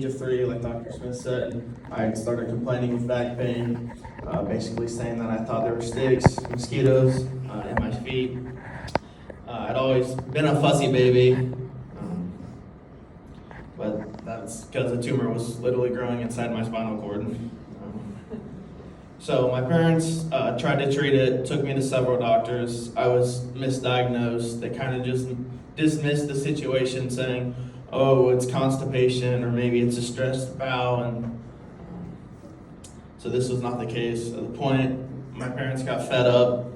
Age of 3, like Dr. Smith said, I started complaining with back pain, basically saying that I thought there were sticks, mosquitoes in my feet. I'd always been a fussy baby, but that's because the tumor was literally growing inside my spinal cord. So my parents tried to treat it, took me to several doctors. I was misdiagnosed. They kind of just dismissed the situation, saying, oh, it's constipation, or maybe it's a stressed bowel, and so this was not the case. At the point, my parents got fed up.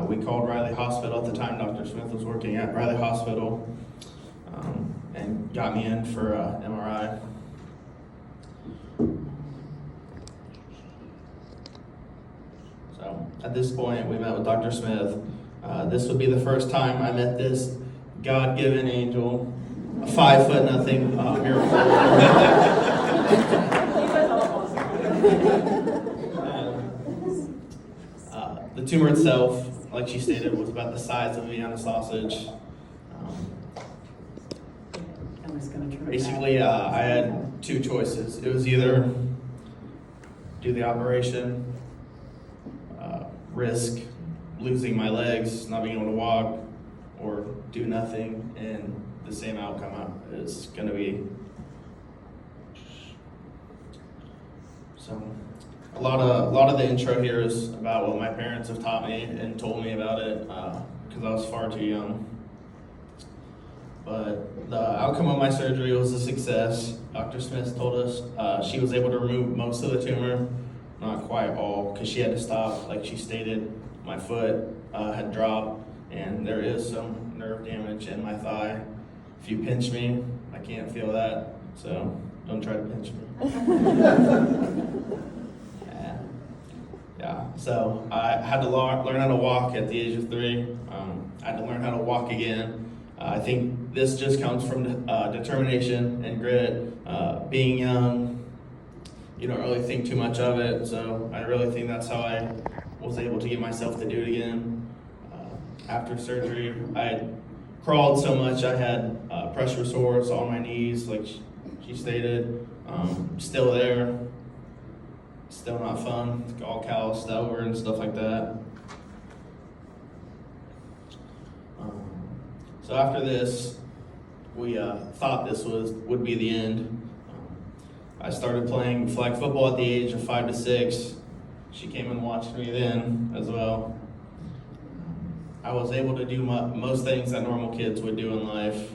We called Riley Hospital at the time. Dr. Smith was working at Riley Hospital, and got me in for MRI. So at this point, we met with Dr. Smith. This would be the first time I met this God-given angel, a 5'0" miracle. The tumor itself, like she stated, was about the size of a Vienna sausage. Basically, I had two choices. It was either do the operation, risk losing my legs, not being able to walk, or do nothing, and the same outcome is going to be. So a lot of the intro here is about what my parents have taught me and told me about it, because I was far too young. But the outcome of my surgery was a success. Dr. Smith told us she was able to remove most of the tumor, not quite all, because she had to stop. Like she stated, my foot had dropped, and there is some nerve damage in my thigh. If you pinch me, I can't feel that, so don't try to pinch me. Yeah, so I had to learn how to walk at the age of 3. I had to learn how to walk again. I think this just comes from determination and grit. Being young, you don't really think too much of it, so I really think that's how I was able to get myself to do it again. After surgery, I crawled so much I had pressure sores on my knees, like she stated. Still there, still not fun, it's all calloused over and stuff like that. So after this, we thought this would be the end. I started playing flag football at the age of 5 to 6. She came and watched me then as well. I was able to do most things that normal kids would do in life.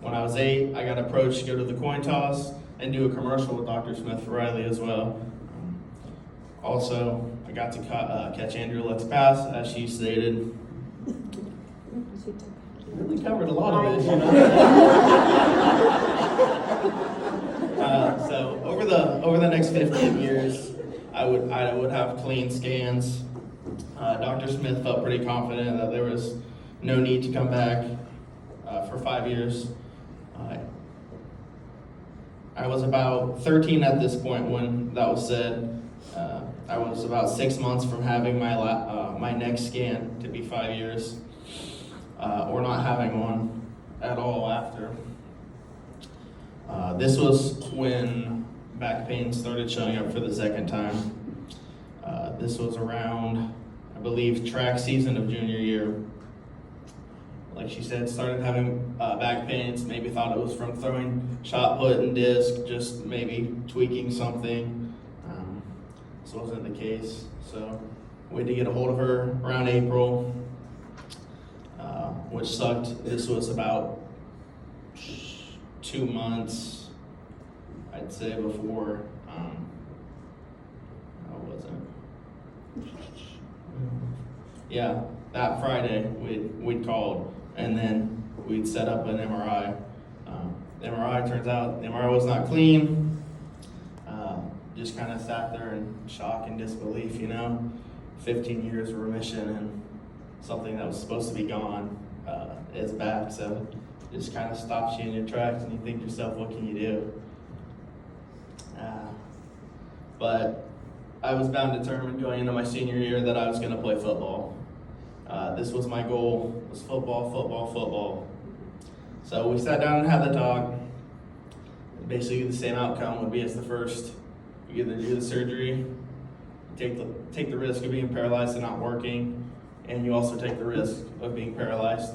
When I was 8, I got approached to go to the coin toss and do a commercial with Dr. Smith for Riley as well. Also, I got to catch Andrew Let's Pass, as she stated. Really covered a lot of it, you know. So over the next 15 years, I would have clean scans. Dr. Smith felt pretty confident that there was no need to come back for 5 years. I was about 13 at this point when that was said. I was about 6 months from having my next scan to be 5 years, or not having one at all after. This was when back pain started showing up for the second time. This was around, I believe, track season of junior year. Like she said, started having back pains, maybe thought it was from throwing shot put and disc, just maybe tweaking something. This wasn't the case, so we had to get a hold of her around April, which sucked. This was about 2 months, I'd say, before, how was it? Yeah, that Friday we'd called, and then we'd set up an MRI. The MRI, turns out the MRI was not clean. Just kind of sat there in shock and disbelief, you know. 15 years of remission and something that was supposed to be gone is back, so it just kind of stops you in your tracks and you think to yourself, what can you do? But I was bound determined going into my senior year that I was going to play football. This was my goal, was football, football, football. So we sat down and had the talk. basically the same outcome would be as the first. You either do the surgery, take the risk of being paralyzed and not working, and you also take the risk of being paralyzed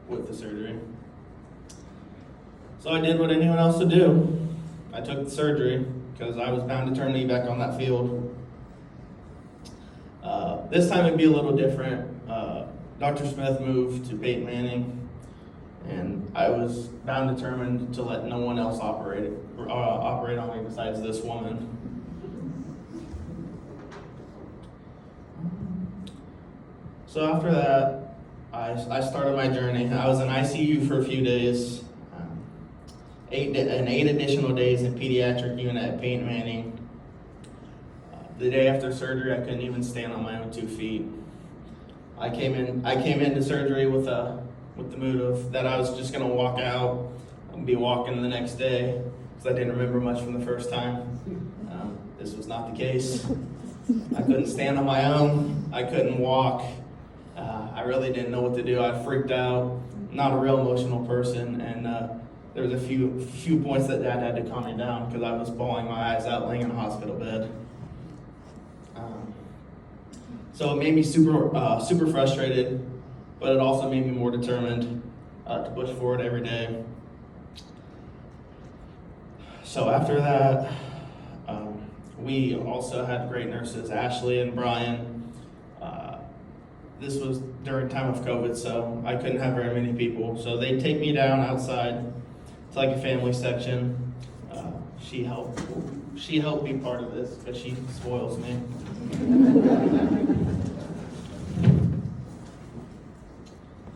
with the surgery. So I did what anyone else would do. I took the surgery because I was bound determined to be back on that field. This time it'd be a little different. Dr. Smith moved to Peyton Manning, and I was bound determined to let no one else operate on me besides this woman. So after that, I started my journey. I was in ICU for a few days, 8 additional days in pediatric unit at Peyton Manning. The day after surgery, I couldn't even stand on my own 2 feet. I came into surgery with the mood of that I was just gonna walk out and be walking the next day because I didn't remember much from the first time. This was not the case. I couldn't stand on my own. I couldn't walk. I really didn't know what to do. I freaked out. Not a real emotional person, and there was a few points that Dad had to calm me down because I was bawling my eyes out laying in a hospital bed. So it made me super frustrated, but it also made me more determined to push forward every day. So after that, we also had great nurses, Ashley and Brian. This was during time of COVID, so I couldn't have very many people. So they take me down outside to like a family section. She helped be part of this because she spoils me.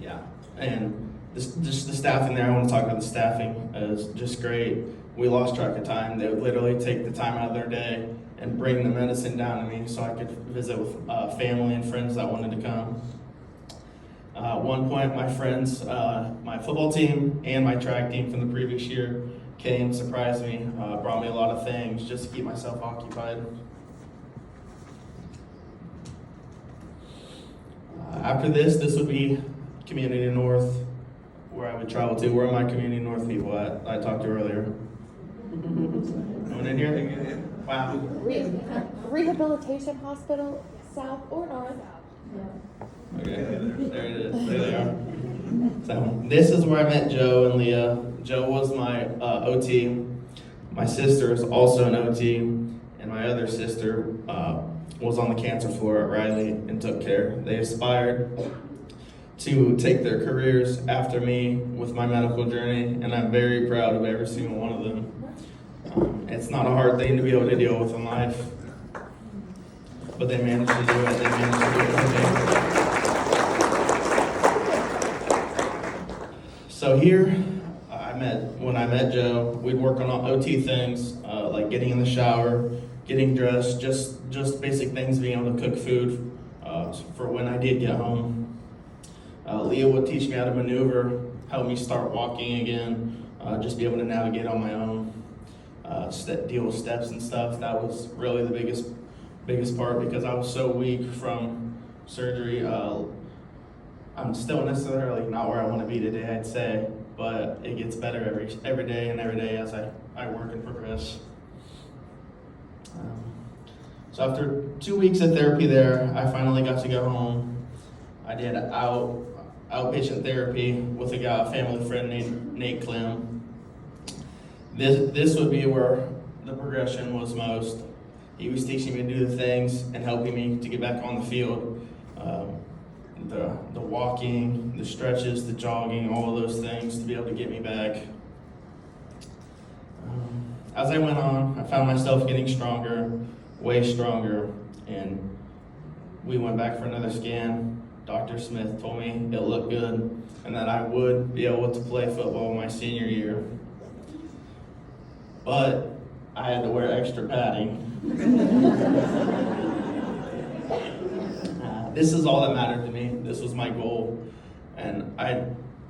Yeah, and just the staffing there, I want to talk about the staffing, is just great. We lost track of time. They would literally take the time out of their day and bring the medicine down to me so I could visit with family and friends that wanted to come. At one point, my friends, my football team and my track team from the previous year came, surprised me, brought me a lot of things just to keep myself occupied. After this would be Community North, where I would travel to. Where are my Community North people at? I talked to earlier. No one in here? Wow. Rehabilitation Hospital, south or north? Okay, there it is. There they are. So this is where I met Joe and Leah. Joe was my OT. My sister is also an OT, and my other sister was on the cancer floor at Riley and took care. They aspired to take their careers after me with my medical journey, and I'm very proud of every single one of them. It's not a hard thing to be able to deal with in life, but they managed to do it. They managed to do it for me. So here, when I met Joe, we'd work on OT things, like getting in the shower, getting dressed, just basic things, being able to cook food for when I did get home. Leah would teach me how to maneuver, help me start walking again, just be able to navigate on my own, deal with steps and stuff. That was really the biggest part because I was so weak from surgery. I'm still necessarily not where I want to be today, I'd say, but it gets better every day as I work and progress. So after 2 weeks of therapy there, I finally got to go home. I did outpatient therapy with a family friend named Nate Clem. This would be where the progression was most. He was teaching me to do the things and helping me to get back on the field. The walking, the stretches, the jogging, all of those things to be able to get me back. As I went on, I found myself getting stronger, way stronger, and we went back for another scan. Dr. Smith told me it looked good and that I would be able to play football my senior year. But I had to wear extra padding. This is all that mattered to me. This was my goal. And I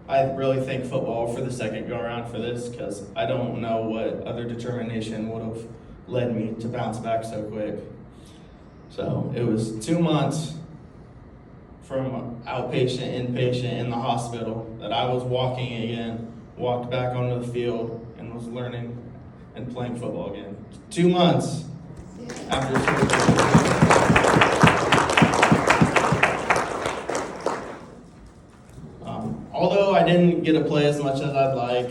really thank football for the second go around for this because I don't know what other determination would have led me to bounce back so quick. So it was 2 months from outpatient, inpatient in the hospital that I was walking again, walked back onto the field and was learning and playing football again. 2 months after surgery. Although I didn't get to play as much as I'd like,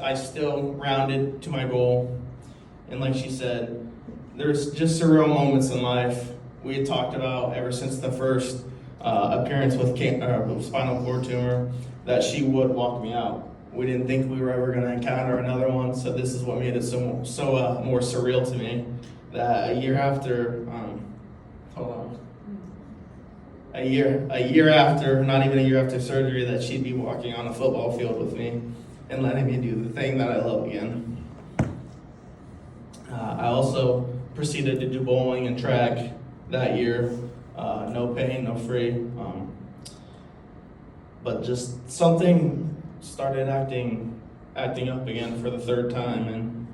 I still rounded to my goal. And like she said, there's just surreal moments in life we had talked about ever since the first appearance with spinal cord tumor, that she would walk me out. We didn't think we were ever going to encounter another one, so this is what made it so more surreal to me. That a year after, a year after, not even a year after surgery, that she'd be walking on a football field with me and letting me do the thing that I love again. I also proceeded to do bowling and track that year. No pain, no free. But just something started acting up again for the third time, and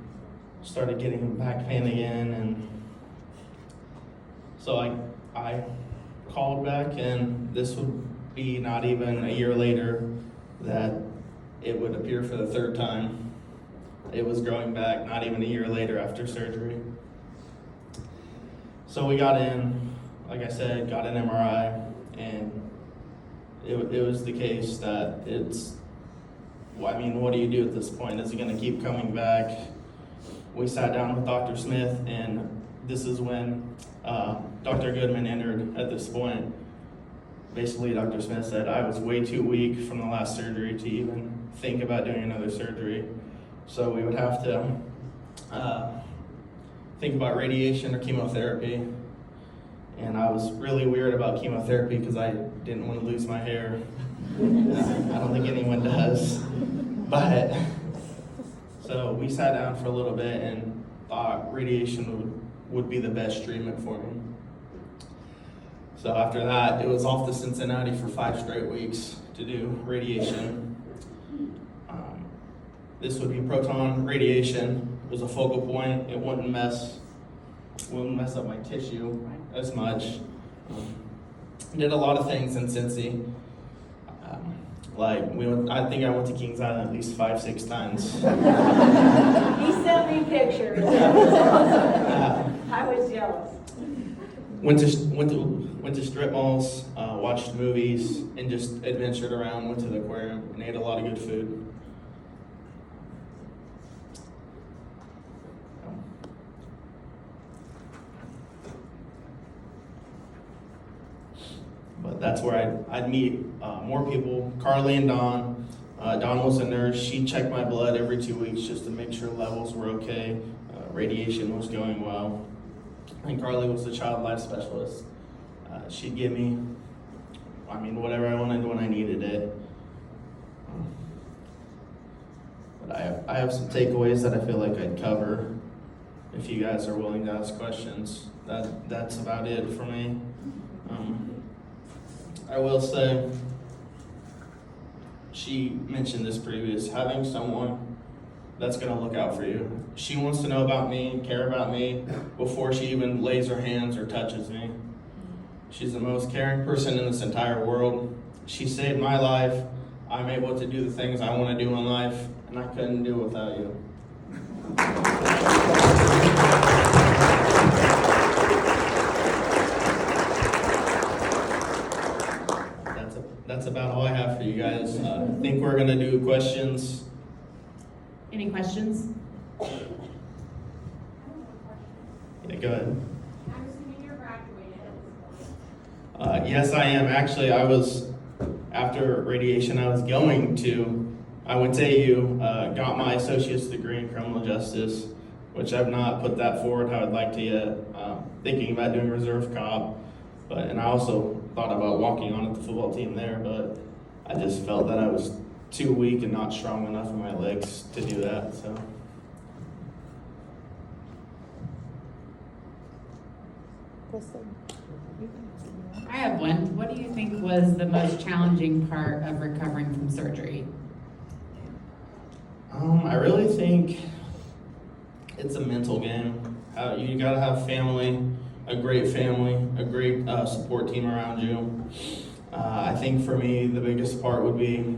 started getting back pain again. And so I called back, and this would be not even a year later that it would appear for the third time. It was growing back not even a year later after surgery. So we got in, like I said, got an MRI, and it was the case that what do you do at this point? Is it gonna keep coming back? We sat down with Dr. Smith, and this is when Dr. Goodman entered at this point. Basically, Dr. Smith said I was way too weak from the last surgery to even think about doing another surgery. So we would have to think about radiation or chemotherapy. And I was really weird about chemotherapy because I didn't want to lose my hair. I don't think anyone does. But so we sat down for a little bit and thought radiation would be the best treatment for me. So after that, it was off to Cincinnati for 5 straight weeks to do radiation. This would be proton radiation. It was a focal point. It wouldn't mess up my tissue as much. Did a lot of things in Cincy. I think I went to Kings Island at least 5-6 times. He sent me pictures. I was jealous. Went to strip malls, watched movies, and just adventured around. Went to the aquarium and ate a lot of good food. But that's where I'd meet more people. Carly and Dawn. Dawn was a nurse. She'd check my blood every 2 weeks just to make sure levels were okay. Radiation was going well. And Carly was the child life specialist. She'd give me, whatever I wanted when I needed it. But I have some takeaways that I feel like I'd cover if you guys are willing to ask questions. That's about it for me. I will say, she mentioned this previous, having someone that's going to look out for you. She wants to know about me, care about me, before she even lays her hands or touches me. She's the most caring person in this entire world. She saved my life. I'm able to do the things I want to do in life, and I couldn't do it without you. That's about all I have for you guys. I think we're going to do questions. Any questions? Yeah, go ahead. I'm assuming you're graduated at this point. Yes, I am. Actually, after radiation, I went to AU, got my associate's degree in criminal justice, which I've not put that forward how I'd like to yet. Thinking about doing reserve cop, and I also thought about walking on at the football team there, but I just felt that I was too weak and not strong enough in my legs to do that. So. I have one. What do you think was the most challenging part of recovering from surgery? I really think it's a mental game. You gotta have family, a great support team around you. I think for me, the biggest part would be,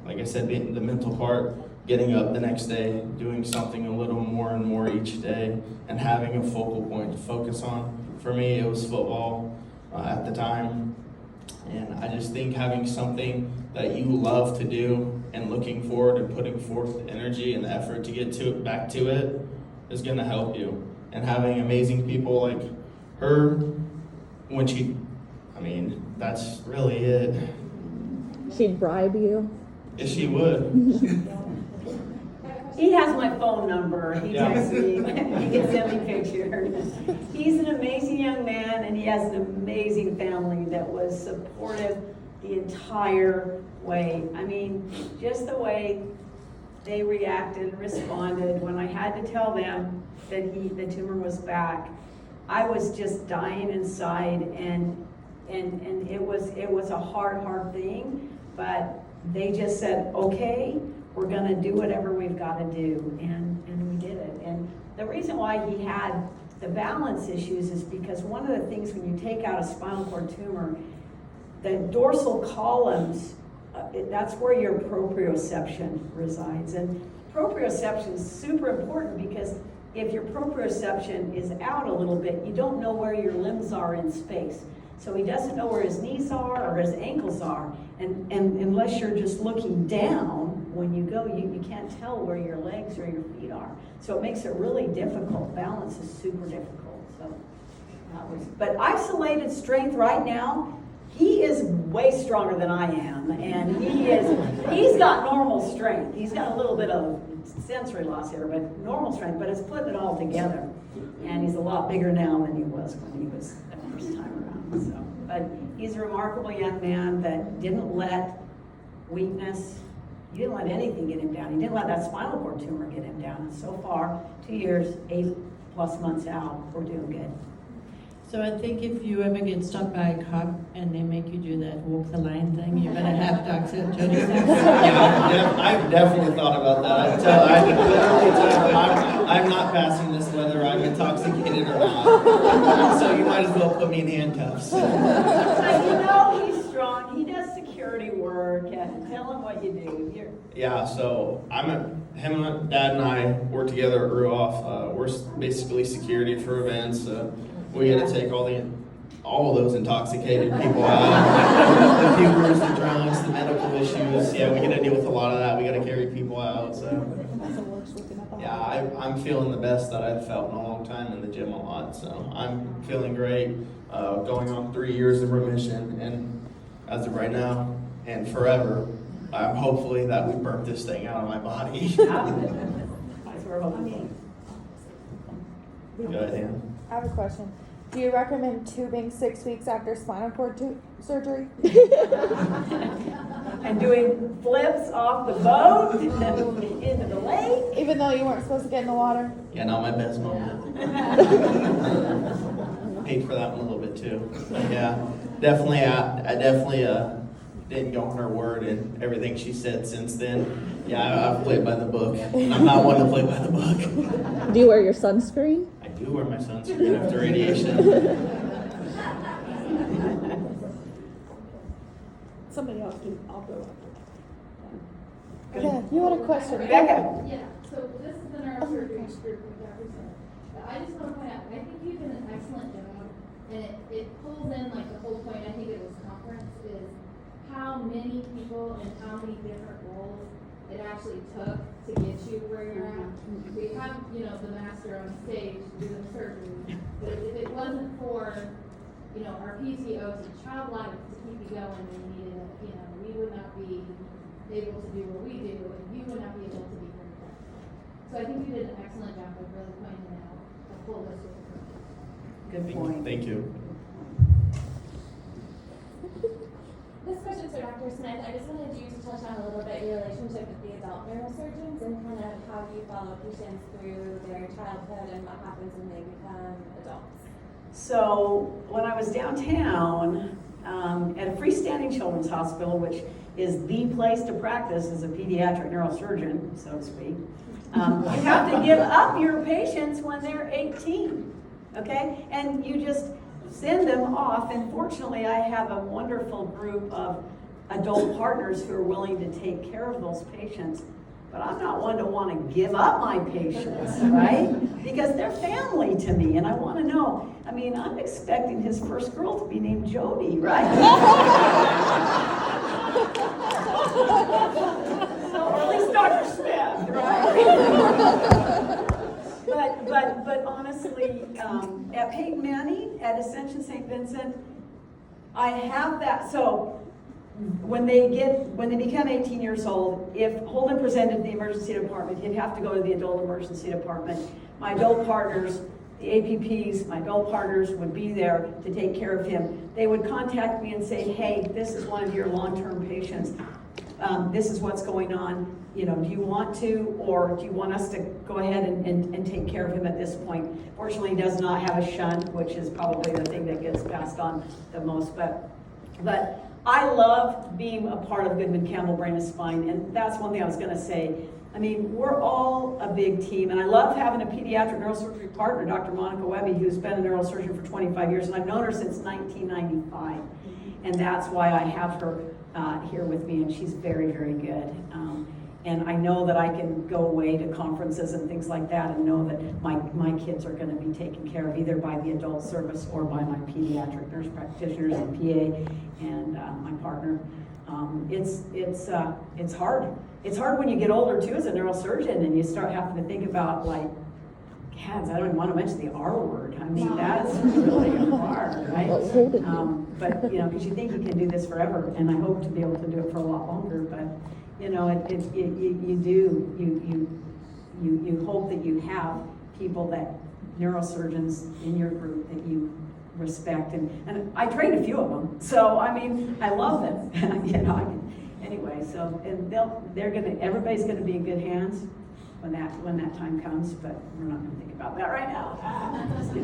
like I said, the mental part. getting up the next day, doing something a little more and more each day, and having a focal point to focus on. For me, it was football at the time. And I just think having something that you love to do and looking forward and putting forth the energy and the effort to get back to it is going to help you. And having amazing people like her, that's really it. She'd bribe you. Yes, she would. He has my phone number. He Yeah. texts me. He can send me pictures. He's an amazing young man, and he has an amazing family that was supportive the entire way. I mean, just the way they reacted and responded when I had to tell them that the tumor was back. I was just dying inside, and it was a hard thing, but they just said, okay, we're gonna do whatever we've gotta do, and we did it. And the reason why he had the balance issues is because one of the things when you take out a spinal cord tumor, the dorsal columns, that's where your proprioception resides. And proprioception is super important because if your proprioception is out a little bit, you don't know where your limbs are in space. So he doesn't know where his knees are or his ankles are. And unless you're just looking down, when you go, you can't tell where your legs or your feet are. So it makes it really difficult. Balance is super difficult. So but isolated strength right now, he is way stronger than I am. And he's got normal strength. He's got a little bit of sensory loss here, but normal strength, but it's putting it all together. And he's a lot bigger now than he was when he was the first time around. So, but he's a remarkable young man that didn't let weakness, he didn't let anything get him down. He didn't let that spinal cord tumor get him down. And so far, 2 years, 8+ months out, we're doing good. So I think if you ever get stopped by a cop and they make you do that walk the line thing, you better have Dr. Jody. Yeah, I've definitely thought about that. I literally tell them, I'm not passing this whether I'm intoxicated or not. So you might as well put me in handcuffs. But you know he's strong. He does security work, and tell him what you do. Yeah, so him, Dad, and I work together at Ruoff. We're basically security for events. We got to take all of those intoxicated people out, the pubers, the drunks, the medical issues. Yeah, we got to deal with a lot of that. We got to carry people out. So yeah, I'm feeling the best that I've felt in a long time in the gym a lot. So I'm feeling great. Going on 3 years of remission, and as of right now and forever, I'm hopefully that we burnt this thing out of my body. That's what we're hoping Go ahead, Dan. I have a question. Do you recommend tubing 6 weeks after spinal cord surgery? And doing flips off the boat into the lake. Even though you weren't supposed to get in the water? Yeah, not my best moment. Paid for that one a little bit too. But yeah, definitely. I definitely didn't go on her word and everything she said since then. Yeah, I've played by the book, and I'm not one to play by the book. Do you wear your sunscreen? I do wear my sunscreen after radiation. Somebody else do, I'll go. Yeah, you had a question. Rebecca. Yeah, so this is the neurosurgery group with Dr. Smith. But I just want to point out, I think you did an excellent job, and it pulls in like the whole point, I think it was conference, is how many people and how many different roles it actually took to get you where you're at. We have, the master on stage doing the surgery, but if it wasn't for, our PTO to child life to keep you going when you needed it, we would not be able to do what we do, and you would not be able to be here today. So I think you did an excellent job of really pointing out a holistic approach. Good point. Thank you. This question's for Dr. Smith. I just wanted you to touch on a little bit your relationship with the adult neurosurgeons and kind of how you follow patients through their childhood and what happens when they become adults. So when I was downtown at a freestanding children's hospital, which is the place to practice as a pediatric neurosurgeon, so to speak, you have to give up your patients when they're 18, okay? And you just send them off, and fortunately I have a wonderful group of adult partners who are willing to take care of those patients. but I'm not one to want to give up my patients, right? Because they're family to me, and I want to know. I mean, I'm expecting his first girl to be named Jody, right? So, or at least Dr. Smith, right? But honestly, at Peyton Manning, at Ascension St. Vincent, I have that. So when they become 18 years old, if Holden presented to the emergency department, he'd have to go to the adult emergency department. My adult partners, the APPs, my adult partners would be there to take care of him. They would contact me and say, hey, this is one of your long-term patients. This is what's going on. You know, do you want to, or do you want us to go ahead and take care of him at this point? Fortunately, he does not have a shunt, which is probably the thing that gets passed on the most. But I love being a part of Goodman Campbell Brain and Spine, and that's one thing I was going to say. I mean, we're all a big team, and I love having a pediatric neurosurgery partner, Dr. Monica Webby, who's been a neurosurgeon for 25 years, and I've known her since 1995, and that's why I have her here with me, and she's very, very good. And I know that I can go away to conferences and things like that and know that my kids are going to be taken care of either by the adult service or by my pediatric nurse practitioners and PA and my partner. It's hard. It's hard when you get older too as a neurosurgeon and you start having to think about like, cats, I don't even want to mention the R word. I mean, that's really hard, right? But, you know, because you think you can do this forever, and I hope to be able to do it for a lot longer, but, you know, you hope that you have people neurosurgeons in your group that you respect, and I trained a few of them, so, I mean, I love them, you know, anyway, so, and everybody's gonna be in good hands when that time comes, but we're not gonna think about that right now.